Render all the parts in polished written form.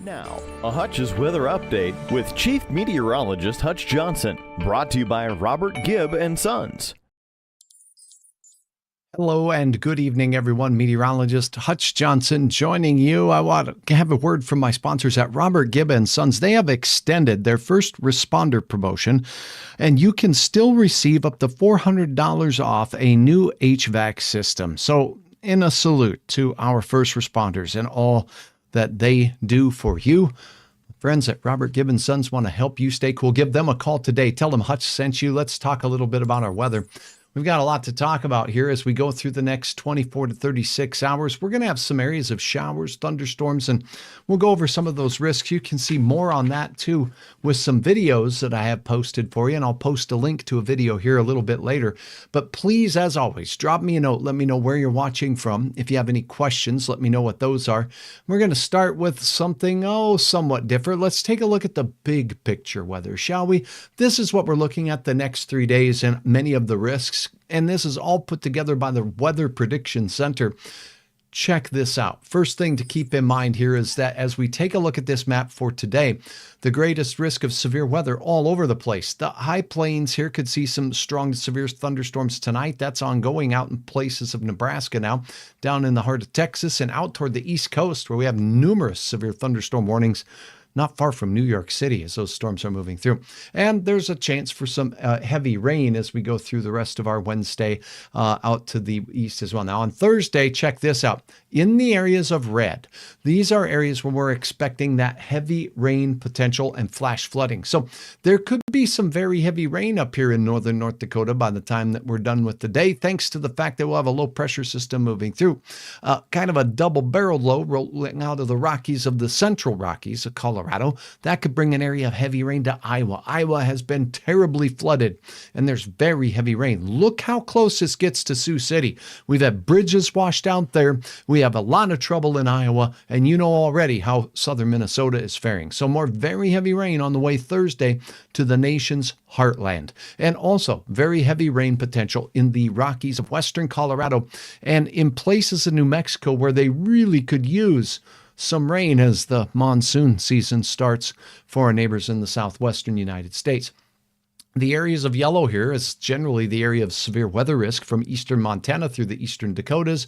Now, a Hutch's weather update with Chief Meteorologist Hutch Johnson, brought to you by Robert Gibb and Sons. Hello and good evening, everyone. Meteorologist Hutch Johnson joining you. I want to have a word from my sponsors at Robert Gibb and Sons. They have extended their first responder promotion, and you can still receive up to $400 off a new HVAC system. So, in a salute to our first responders and all that they do for you. Friends at Robert Gibb and Sons want to help you stay cool. Give them a call today. Tell them Hutch sent you. Let's talk a little bit about our weather. We've got a lot to talk about here as we go through the next 24 to 36 hours. We're going to have some areas of showers, thunderstorms, and we'll go over some of those risks. You can see more on that too with some videos that I have posted for you, and I'll post a link to a video here a little bit later. But please, as always, drop me a note. Let me know where you're watching from. If you have any questions, let me know what those are. We're going to start with something, somewhat different. Let's take a look at the big picture weather, shall we? This is what we're looking at the next 3 days and many of the risks. And this is all put together by the Weather Prediction Center. Check this out. First thing to keep in mind here is that as we take a look at this map for today, the greatest risk of severe weather all over the place. The high plains here could see some strong to severe thunderstorms tonight. That's ongoing out in places of Nebraska now, down in the heart of Texas and out toward the East Coast where we have numerous severe thunderstorm warnings. Not far from New York City as those storms are moving through. And there's a chance for some heavy rain as we go through the rest of our Wednesday out to the east as well. Now on Thursday, check this out. In the areas of red, these are areas where we're expecting that heavy rain potential and flash flooding. So there could be some very heavy rain up here in northern North Dakota by the time that we're done with the day, thanks to the fact that we'll have a low pressure system moving through. Kind of a double-barreled low rolling out of the Rockies of the central Rockies of Colorado. That could bring an area of heavy rain to Iowa. Iowa has been terribly flooded, and there's very heavy rain. Look how close this gets to Sioux City. We've had bridges washed out there. We have a lot of trouble in Iowa, and you know already how southern Minnesota is faring. So more very heavy rain on the way Thursday to the nation's heartland. And also very heavy rain potential in the Rockies of western Colorado and in places in New Mexico where they really could use some rain as the monsoon season starts for our neighbors in the southwestern United States. The areas of yellow here is generally the area of severe weather risk from eastern Montana through the eastern Dakotas.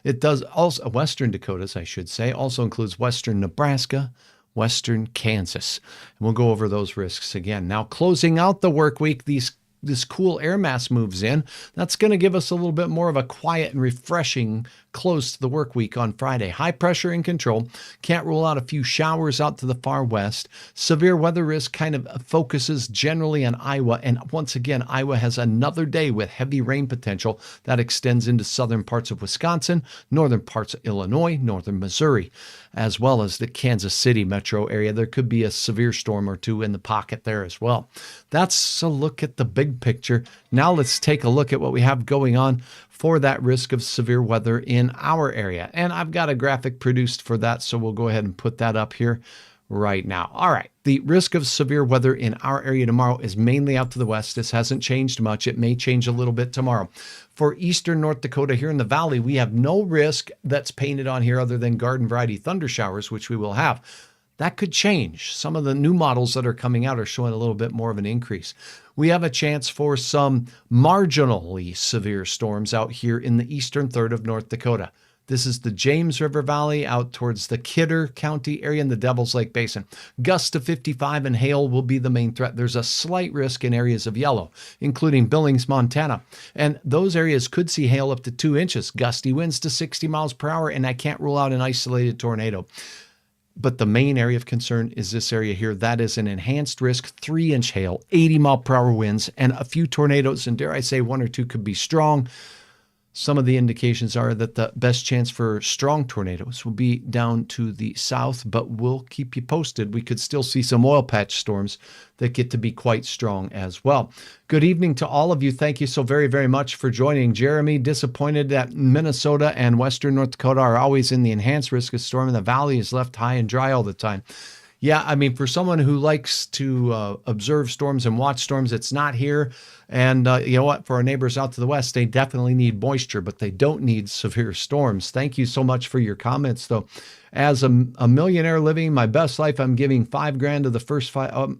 It does also, western Dakotas, I should say, also includes western Nebraska, western Kansas. And we'll go over those risks again. Now, closing out the work week, this cool air mass moves in. That's going to give us a little bit more of a quiet and refreshing close to the work week on Friday. High pressure in control. Can't rule out a few showers out to the far west. Severe weather risk kind of focuses generally on Iowa. And once again, Iowa has another day with heavy rain potential that extends into southern parts of Wisconsin, northern parts of Illinois, northern Missouri, as well as the Kansas City metro area. There could be a severe storm or two in the pocket there as well. That's a look at the big picture. Now let's take a look at what we have going on for that risk of severe weather in our area. And I've got a graphic produced for that, so we'll go ahead and put that up here right now. All right, the risk of severe weather in our area tomorrow is mainly out to the west. This hasn't changed much. It may change a little bit tomorrow. For eastern North Dakota here in the valley, we have no risk that's painted on here other than garden variety thunder showers, which we will have. That could change. Some of the new models that are coming out are showing a little bit more of an increase. We have a chance for some marginally severe storms out here in the eastern third of North Dakota. This is the James River Valley out towards the Kidder County area in the Devil's Lake Basin. Gusts to 55 and hail will be the main threat. There's a slight risk in areas of yellow, including Billings, Montana. And those areas could see hail up to 2 inches, gusty winds to 60 miles per hour, and I can't rule out an isolated tornado. But the main area of concern is this area here. That is an enhanced risk, 3-inch hail, 80-mile-per-hour winds, and a few tornadoes. And dare I say, 1 or 2 could be strong. Some of the indications are that the best chance for strong tornadoes will be down to the south, but we'll keep you posted. We could still see some oil patch storms that get to be quite strong as well. Good evening to all of you. Thank you so very, very much for joining. Jeremy, disappointed that Minnesota and western North Dakota are always in the enhanced risk of storm, and the valley is left high and dry all the time. Yeah, I mean, for someone who likes to observe storms and watch storms, it's not here. And you know what? For our neighbors out to the west, they definitely need moisture, but they don't need severe storms. Thank you so much for your comments, though. As a millionaire living my best life, I'm giving $5,000 to the first five.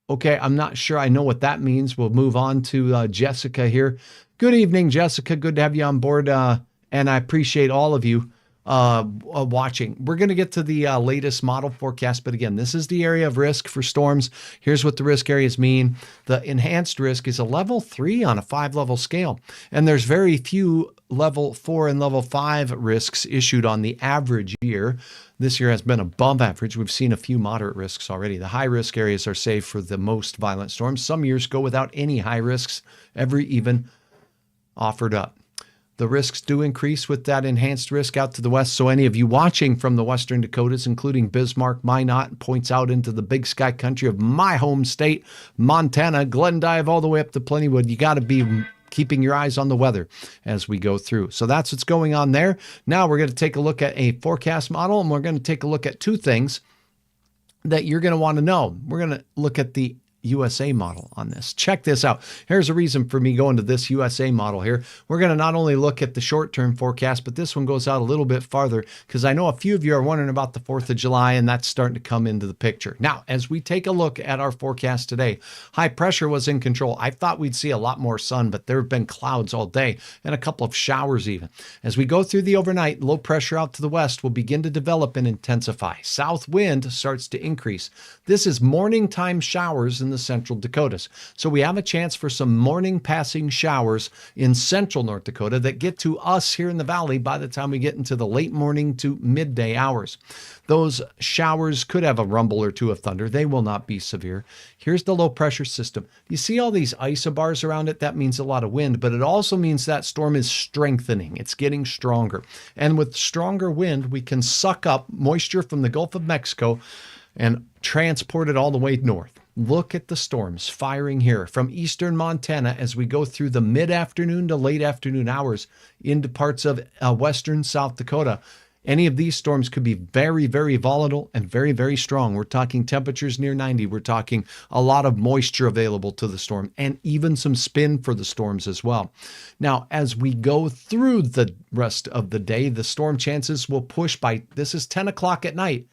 Okay, I'm not sure I know what that means. We'll move on to Jessica here. Good evening, Jessica. Good to have you on board, and I appreciate all of you watching. We're going to get to the latest model forecast, but again, this is the area of risk for storms. Here's what the risk areas mean. The enhanced risk is a level 3 on a 5-level scale, and there's very few level 4 and level 5 risks issued on the average year. This year has been above average. We've seen a few moderate risks already. The high risk areas are saved for the most violent storms. Some years go without any high risks ever even offered up. The risks do increase with that enhanced risk out to the west. So any of you watching from the western Dakotas, including Bismarck, Minot, points out into the big sky country of my home state, Montana, Glendive, all the way up to Plentywood, you got to be keeping your eyes on the weather as we go through. So that's what's going on there. Now we're going to take a look at a forecast model, and we're going to take a look at two things that you're going to want to know. We're going to look at the USA model on this. Check this out. Here's a reason for me going to this USA model here. We're going to not only look at the short-term forecast, but this one goes out a little bit farther because I know a few of you are wondering about the 4th of July, and that's starting to come into the picture. Now, as we take a look at our forecast today, high pressure was in control. I thought we'd see a lot more sun, but there have been clouds all day and a couple of showers even. As we go through the overnight, low pressure out to the west will begin to develop and intensify. South wind starts to increase. This is morning time showers in the central Dakotas. So we have a chance for some morning passing showers in central North Dakota that get to us here in the valley by the time we get into the late morning to midday hours. Those showers could have a rumble or two of thunder. They will not be severe. Here's the low pressure system. You see all these isobars around it? That means a lot of wind, but it also means that storm is strengthening. It's getting stronger. And with stronger wind, we can suck up moisture from the Gulf of Mexico and transport it all the way north. Look at the storms firing here from eastern Montana as we go through the mid-afternoon to late afternoon hours into parts of western South Dakota. Any of these storms could be very, very volatile and very, very strong. We're talking temperatures near 90. We're talking a lot of moisture available to the storm and even some spin for the storms as well. Now, as we go through the rest of the day, the storm chances will push by, this is 10 o'clock at night,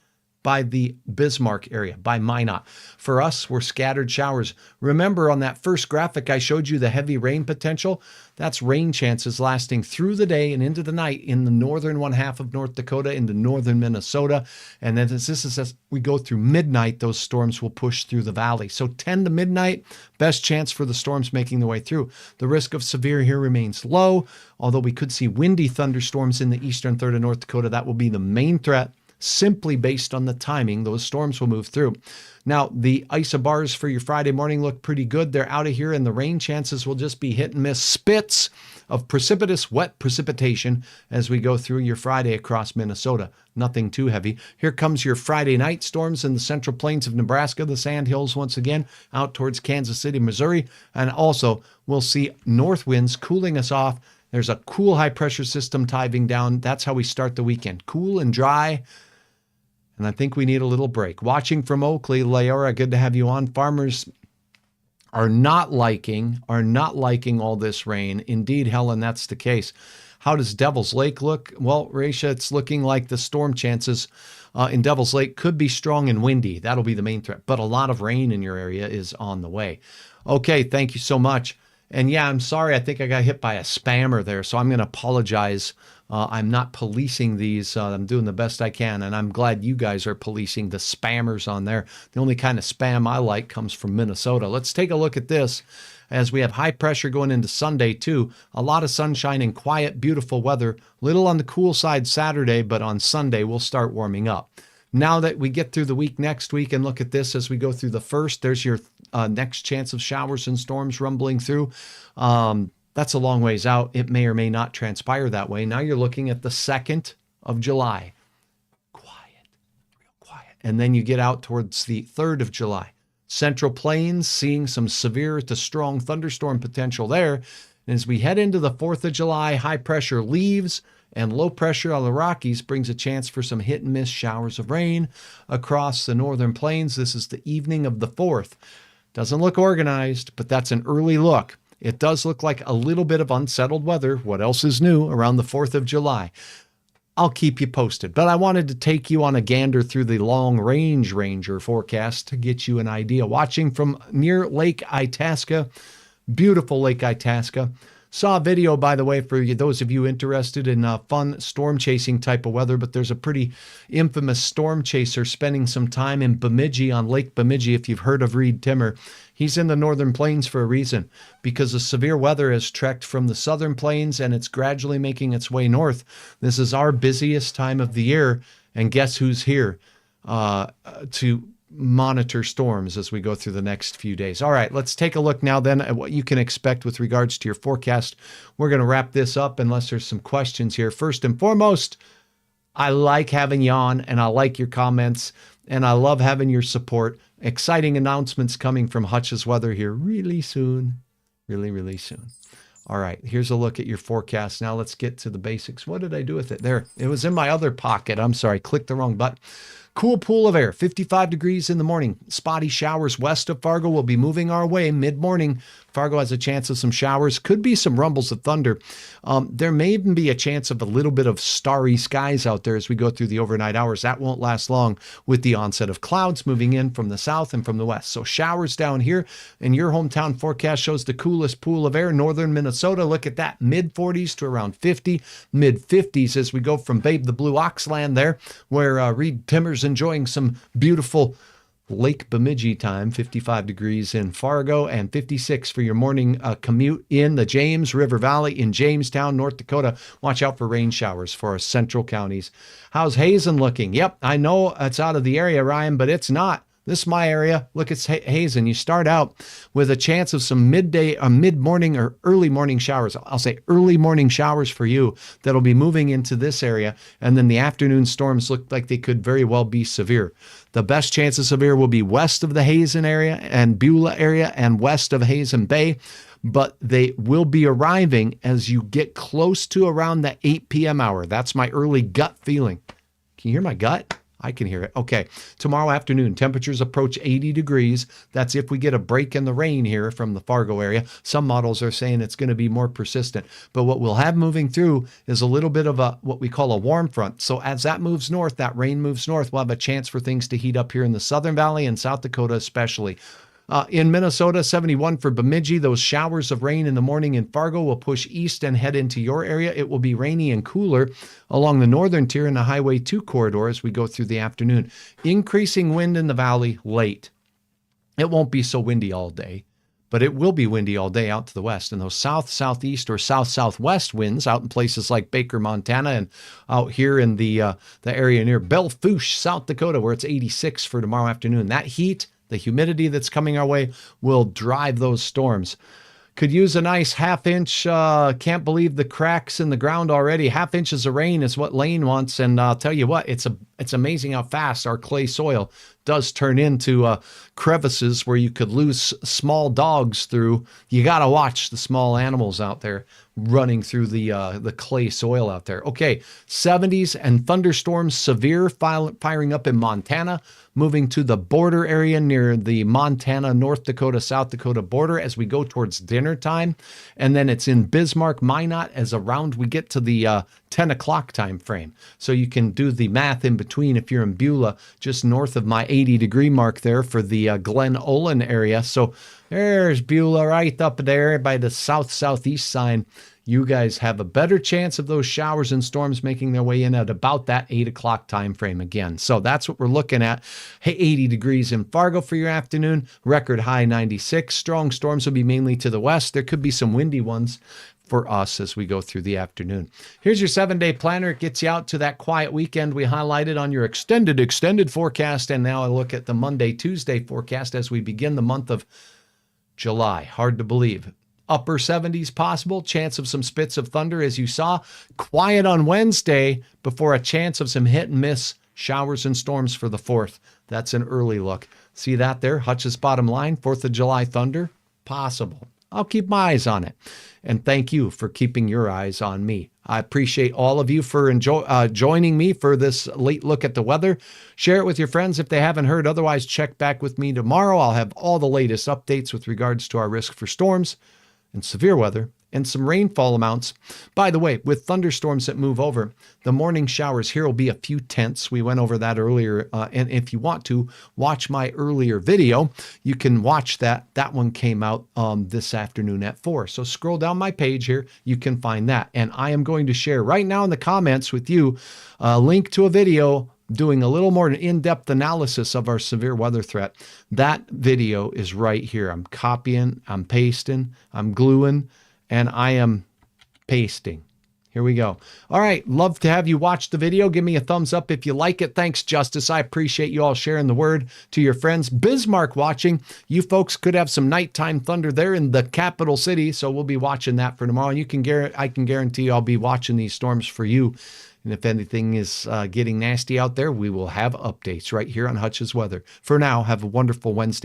by the Bismarck area, by Minot. For us, we're scattered showers. Remember on that first graphic I showed you the heavy rain potential? That's rain chances lasting through the day and into the night in the northern one half of North Dakota, into northern Minnesota. And then as we go through midnight, those storms will push through the valley. So 10 to midnight, best chance for the storms making their way through. The risk of severe here remains low, although we could see windy thunderstorms in the eastern third of North Dakota. That will be the main threat. Simply based on the timing, those storms will move through. Now, the isobars for your Friday morning look pretty good. They're out of here, and the rain chances will just be hit and miss spits of precipitous wet precipitation as we go through your Friday across Minnesota. Nothing too heavy. Here comes your Friday night storms in the central plains of Nebraska, the Sandhills once again, out towards Kansas City, Missouri. And also, we'll see north winds cooling us off. There's a cool high pressure system diving down. That's how we start the weekend. Cool and dry. And I think we need a little break. Watching from Oakley, Leora, good to have you on. Farmers are not liking all this rain. Indeed, Helen, that's the case. How does Devil's Lake look? Well, Raisha, it's looking like the storm chances in Devil's Lake could be strong and windy. That'll be the main threat. But a lot of rain in your area is on the way. Okay, thank you so much. And yeah, I'm sorry. I think I got hit by a spammer there, so I'm going to apologize. I'm not policing these. I'm doing the best I can, and I'm glad you guys are policing the spammers on there. The only kind of spam I like comes from Minnesota. Let's take a look at this as we have high pressure going into Sunday too. A lot of sunshine and quiet, beautiful weather. Little on the cool side Saturday, but on Sunday we'll start warming up. Now that we get through the week next week and look at this as we go through the first, there's your next chance of showers and storms rumbling through. That's a long ways out. It may or may not transpire that way. Now you're looking at the 2nd of July. Quiet, real quiet. And then you get out towards the 3rd of July. Central Plains seeing some severe to strong thunderstorm potential there. And as we head into the 4th of July, high pressure leaves and low pressure on the Rockies brings a chance for some hit and miss showers of rain across the northern plains. This is the evening of the 4th. Doesn't look organized, but that's an early look. It does look like a little bit of unsettled weather. What else is new around the 4th of July? I'll keep you posted, but I wanted to take you on a gander through the long range ranger forecast to get you an idea. Watching from near Lake Itasca, beautiful Lake Itasca. Saw a video, by the way, for those of you interested in fun storm chasing type of weather, but there's a pretty infamous storm chaser spending some time in Bemidji on Lake Bemidji. If you've heard of Reed Timmer, he's in the northern plains for a reason, because the severe weather has trekked from the southern plains and it's gradually making its way north. This is our busiest time of the year, and guess who's here to monitor storms as we go through the next few days. All right, let's take a look now then at what you can expect with regards to your forecast. We're going to wrap this up unless there's some questions here. First and foremost, I like having you on, and I like your comments, and I love having your support. Exciting announcements coming from Hutch's Weather here really soon. Really soon. All right, here's a look at your forecast. Now let's get to the basics. What did I do with it? There, it was in my other pocket. I'm sorry, clicked the wrong button. Cool pool of air, 55 degrees in the morning. Spotty showers west of Fargo will be moving our way mid-morning. Fargo has a chance of some showers. Could be some rumbles of thunder. There may even be a chance of a little bit of starry skies out there as we go through the overnight hours. That won't last long with the onset of clouds moving in from the south and from the west. So showers down here, and your hometown forecast shows the coolest pool of air, northern Minnesota. Look at that, mid-40s to around 50, mid-50s as we go from Babe the Blue Ox land there, where Reed Timmer's enjoying some beautiful Lake Bemidji time, 55 degrees in Fargo and 56 for your morning commute in the James River Valley in Jamestown, North Dakota. Watch out for rain showers for our central counties. How's Hazen looking? Yep, I know it's out of the area, Ryan, but it's not. This is my area. Look, it's Hazen. You start out with a chance of some midday, mid-morning or early morning showers. I'll say early morning showers for you that'll be moving into this area. And then the afternoon storms look like they could very well be severe. The best chance of severe will be west of the Hazen area and Beulah area and west of Hazen Bay. But they will be arriving as you get close to around the 8 p.m. hour. That's my early gut feeling. Can you hear my gut? I can hear it. Okay. Tomorrow afternoon, temperatures approach 80 degrees. That's if we get a break in the rain here from the Fargo area. Some models are saying it's going to be more persistent. But what we'll have moving through is a little bit of what we call a warm front. So as that moves north, that rain moves north, we'll have a chance for things to heat up here in the Southern Valley and South Dakota especially. In Minnesota, 71 for Bemidji. Those showers of rain in the morning in Fargo will push east and head into your area. It will be rainy and cooler along the northern tier in the Highway 2 corridor as we go through the afternoon. Increasing wind in the valley late. It won't be so windy all day, but it will be windy all day out to the west. And those south-southeast or south-southwest winds out in places like Baker, Montana, and out here in the area near Belle Fourche, South Dakota, where it's 86 for tomorrow afternoon. That heat, the humidity that's coming our way will drive those storms. Could use a nice half-inch, can't believe the cracks in the ground already. Half inches of rain is what Lane wants, and I'll tell you what, it's amazing how fast our clay soil does turn into crevices where you could lose small dogs through. You got to watch the small animals out there running through the clay soil out there. Okay, 70s and thunderstorms severe firing up in Montana, moving to the border area near the Montana, North Dakota, South Dakota border as we go towards dinner time. And then it's in Bismarck, Minot as around we get to the 10 o'clock time frame. So you can do the math in between if you're in Beulah, just north of my 80-degree mark there for the Glen Olin area. So there's Beulah right up there by the south-southeast sign. You guys have a better chance of those showers and storms making their way in at about that 8 o'clock time frame again. So that's what we're looking at. Hey, 80 degrees in Fargo for your afternoon, record high 96. Strong storms will be mainly to the west. There could be some windy ones for us as we go through the afternoon. Here's your 7-day planner. It gets you out to that quiet weekend we highlighted on your extended forecast. And now I look at the Monday, Tuesday forecast as we begin the month of July. Hard to believe. Upper 70s possible, chance of some spits of thunder as you saw. Quiet on Wednesday before a chance of some hit and miss showers and storms for the 4th. That's an early look. See that there? Hutch's bottom line, 4th of July thunder, possible. I'll keep my eyes on it. And thank you for keeping your eyes on me. I appreciate all of you for joining me for this late look at the weather. Share it with your friends if they haven't heard. Otherwise, check back with me tomorrow. I'll have all the latest updates with regards to our risk for storms and severe weather and some rainfall amounts. By the way, with thunderstorms that move over, the morning showers here will be a few tenths. We went over that earlier. And if you want to watch my earlier video, you can watch that. That one came out this afternoon at 4. So scroll down my page here. You can find that. And I am going to share right now in the comments with you a link to a video doing a little more in-depth analysis of our severe weather threat. That video is right here. I'm copying, I'm pasting, I'm gluing, and I am pasting. Here we go. All right. Love to have you watch the video. Give me a thumbs up if you like it. Thanks, Justice. I appreciate you all sharing the word to your friends. Bismarck watching. You folks could have some nighttime thunder there in the capital city, so we'll be watching that for tomorrow. And I can guarantee I'll be watching these storms for you. And if anything is getting nasty out there, we will have updates right here on Hutch's Weather. For now, have a wonderful Wednesday.